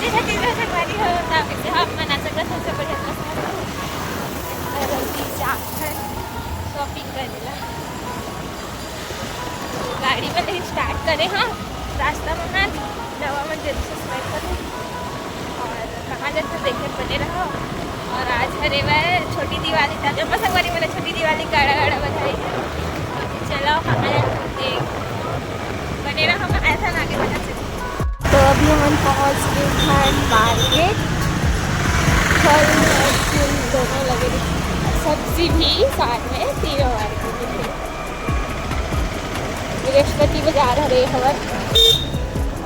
छत्तीसगड वाली हवामानाचं कसं सगळं शॉपिंग करेला गाड़ी वाले स्टार्ट करें। हाँ रास्ता बना दवा में जल्दी सब्सक्राइब करें और कहाँ जाते देखे बने रहो। और आज हरे वह छोटी दिवाली था जो पसंद वाली मैंने छोटी दिवाली गाड़ा गाड़ा बधाई है। चलो कहाँ जाते बने रहो कहाँ ऐसा आगे बढ़ा सकते। तो अभी हम पहुँच गए हैं मार्केट। फल दोनों लगे सब्जी भी साथ में तीनों मार्केट बृहस्पति बाजार हरे हवर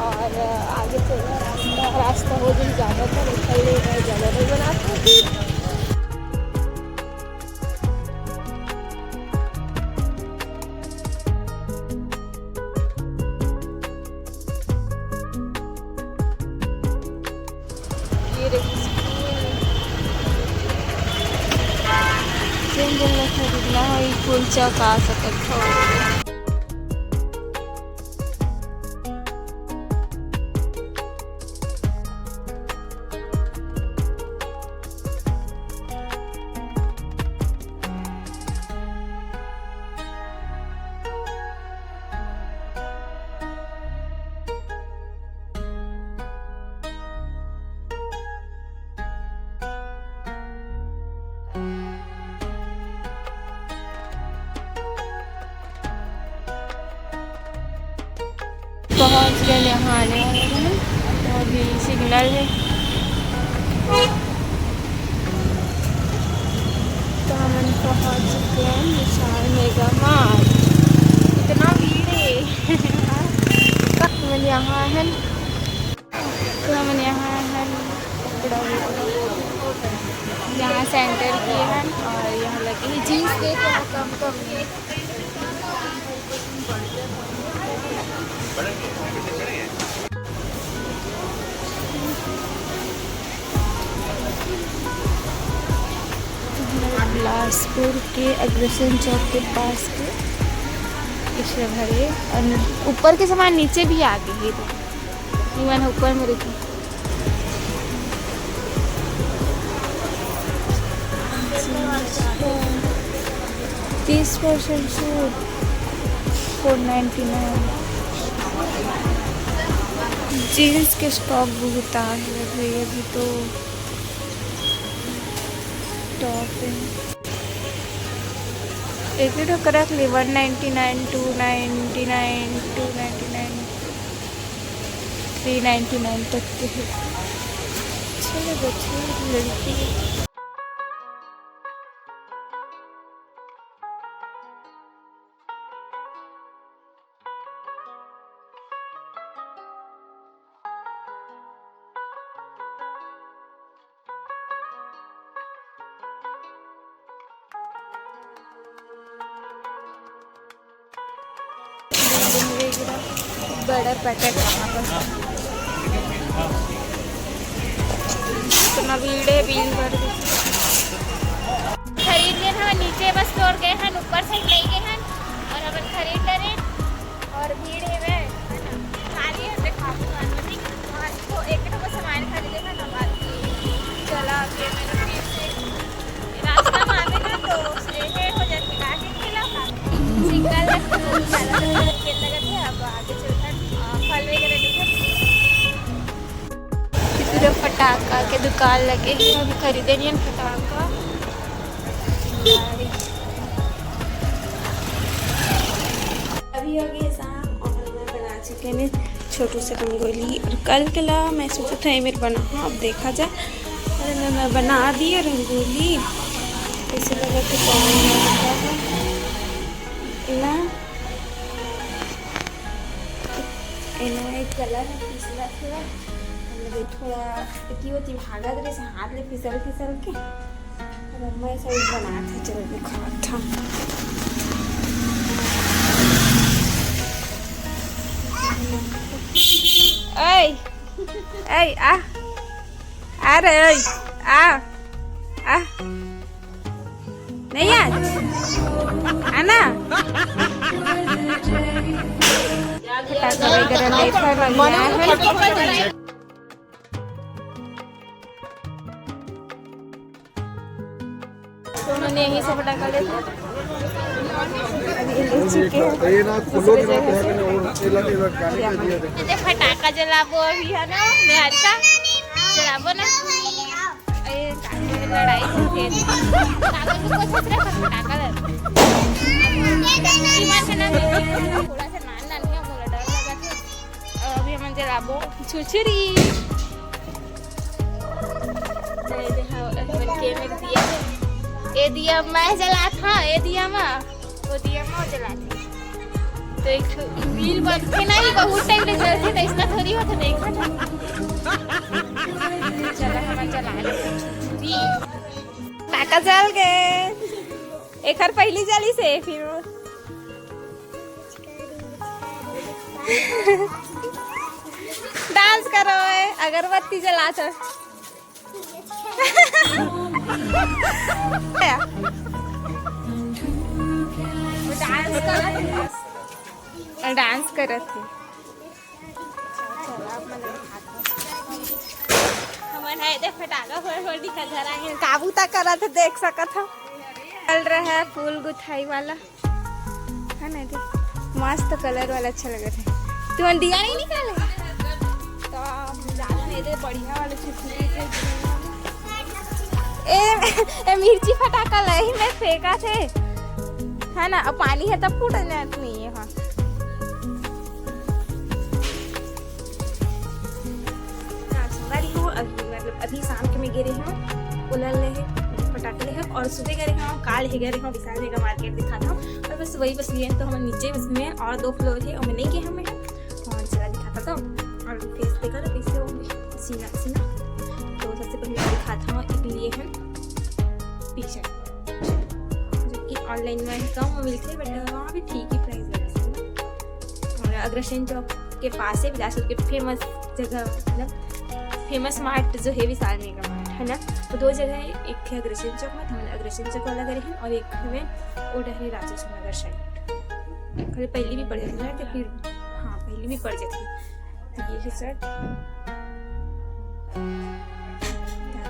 और आगे चल रास्ता हो दिन ज़्यादातर निकलने में ज़्यादा नहीं बनाते। खरीदना है कुलचा का सकता हो। पहुँच गए यहाँ आने वाले हैं तो अभी सिग्नल है तो हम पहुँच चुके हैं विशाल मेगा मार्ट। इतना भीड़ है हम यहाँ है तो हम यहाँ है यहाँ सेंटर किए हैं और यहाँ लगे हैं जीन्स के कम कम बिलासपुर के अग्रसेन चौक के पास के पिछले भरे और ऊपर के सामान नीचे भी आ गए तो मैंने ऊपर में रुकी 30% छूट 499। जीन्स के स्टॉक बहुत आ है भाई अभी तो टॉप है एक ही टोकर रख ली 199 299 299 399 तक के है। चलो बच्चे लड़की बड़ा पैकेट इतना भीड़ है बिल भर खरीद लिए हम नीचे बस तोड़ गए हैं ऊपर से ले गए हैं और अपन खरीद ले और भीड़ है वे खाली है तो एक तो सामान खरीदे था ना बात चला के मैंने फिर से रास्ता मांगे ना तो हो जाती काफी खिला सिंगल लगे थे अब आगे चलकर फल वगैरह देखा फटाका के दुकान लगे हैं अभी खरीदे नहीं फटाका। अभी हो गए शाम और मैं बना चुके हैं छोटू से रंगोली और कल के ला मैं सोचा था ये मेरे बना अब देखा जाए और मैं बना दी रंगोली ऐसे लगा कि एक कलर है पिछला थोड़ा की होती भागा दे से हाथ ले फिसल के और मैं ऐसा बना था चलो दिखा था ऐ ऐ आ रे आ नहीं आना फटाका वगैरह लेकर है। उन्होंने यहीं से पटाखा ले लिया। अभी ले चुके हैं फटाखा जलाबो अभी है ना निहारिका जलाबो ना लड़ाई होती है कागज को छतरा फटाखा थोड़ा सा नान है मोला डर लगा था। अभी हम जलाबो छुरछुरी ये दिया मैं जला था ये दिया माँ वो दिया माँ जला थी तो एक वीर बनते ना ही बहुत टाइम ले जलते तो इसका थोड़ी होता देखा था। चला हम जला ले टाका जल गए एक हर पहली जली से फिर डांस करो अगरबत्ती जला था डांस करत थे फटाखा फोड़ दिखा काबू तक करत देख सकत हो चल रहा है फूल गुथाई वाला है ना देख मस्त कलर वाला अच्छा लगा था तू दिया नहीं निकाले तो बढ़िया वाले ए मिर्ची फटाका लही में फेंका थे है ना अब पानी है तब फूट नहीं है। हाँ मतलब अभी शाम के में गिरे हैं उलल ले है पटाखे ले है और सुबह गए हैं काल ही गए हैं विशाल जगह मार्केट दिखा था और बस वही बस लिए तो हम नीचे बस में और 2 फ्लोर थे और मैं नहीं गए हमें और चला दिखाता था और फेस देखा था कैसे सीना सीना तो सबसे पहले दिखाता हूँ एक लिए हैं पिक्चर जो कि ऑनलाइन में कम मिलते बट वहाँ भी ठीक ही प्राइस लगा और अग्रसेन चौक के पास है बिलासपुर के फेमस जगह मतलब फेमस मार्ट जो है विशाल मेगा मार्ट है ना तो 2 जगह है एक है अग्रसेन चौक में हमने अग्रसेन चौक वाला करे हैं और एक है वो है राजेश्वर नगर साइड खाली पहली भी पड़ जाती है तो फिर हाँ पहली भी पड़ जाती है तो ये है सर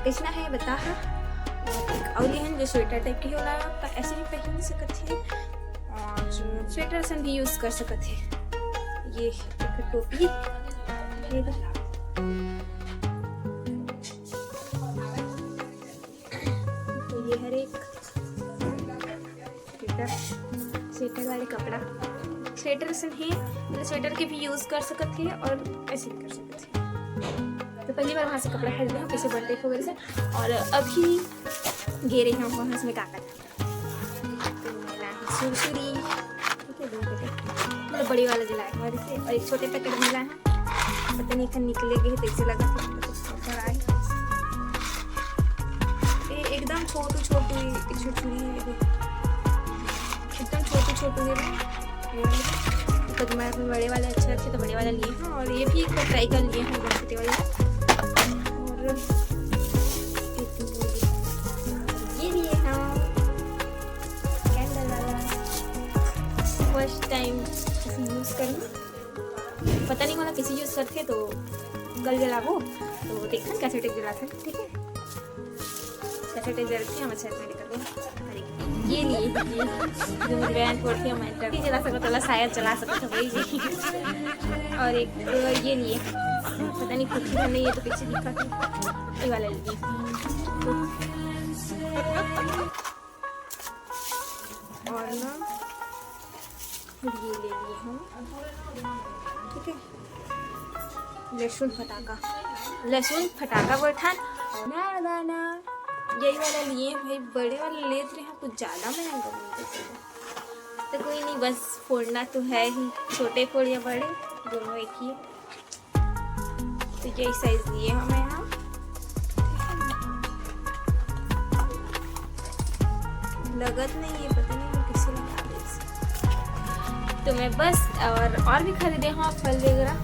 कितना है बता और ये जो स्वेटर टाइप की होला ऐसे भी पहन सकते हैं और स्वेटर से भी यूज कर सकते हैं। ये एक टोपी तो ये हर एक स्वेटर वाले कपड़ा स्वेटर से ही मतलब स्वेटर के भी यूज कर सकते हैं और ऐसे भी कर सकते हैं। तो पहली बार वहाँ से कपड़ा खरीदे हम किसी बर्थडे वगैरह से और अभी गे रही हूँ वहाँ से काका सुरसुरी ठीक है 2 पैकेट मतलब बड़ी वाला जलाए हमारे से और एक छोटे पैकेट मिला है पता नहीं कहीं निकले गए तो इसे लगा एकदम छोटू छुरछुरी एकदम छोटू है तो तुम्हारे बड़े वाले अच्छे लगते तो बड़े वाला लिए हैं और ये भी एक बार ट्राई कर लिए हैं छोटे वाले और ये लिए हैं कैंडल वाला फर्स्ट टाइम यूज़ करूँ पता नहीं वाला किसी यूज़ करते तो कल जलाबो तो देखा कैसे टेक जलाते ठीक है कैसे टेक जलते हम अच्छा में कर दें ये लिए जो मेरी बहन फोड़ के मैं तभी जला सकता था शायद चला सकता था वही और एक ये लिए पता नहीं खुद ही नहीं ये तो पीछे दिखा था ये वाला लिए और ना ये ले लिए हम ठीक है लहसुन फटाका बैठा ना दाना यही वाला लिए भाई बड़े वाले लेते हैं कुछ ज़्यादा महंगा मिलता तो कोई नहीं बस फोड़ना तो है ही छोटे फोड़ या बड़े दोनों एक ही है तो यही साइज लिए हमें यहाँ लगत नहीं है पता नहीं वो किसी लगा दे तो मैं बस और भी खरीदे हाँ फल वगैरह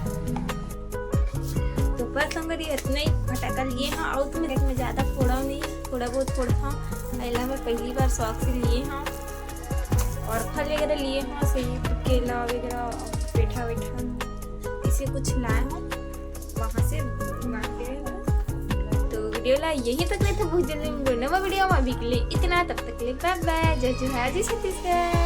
तो बस हम इतना ही फटाका लिए हाँ और तो मेरे में ज़्यादा फोड़ा नहीं थोड़ा बहुत फोड़ा हाँ पहला मैं पहली बार शौक से लिए हाँ और फल वगैरह लिए हाँ सही केला वगैरह पेठा वेठा इसे कुछ लाए हूँ वहाँ से तो वीडियो ला यही तक नहीं था बहुत जल्दी वीडियो वीडियो में अभी के लिए इतना, तब तक के लिए बाय बाय। जय जय छत्तीसगढ़।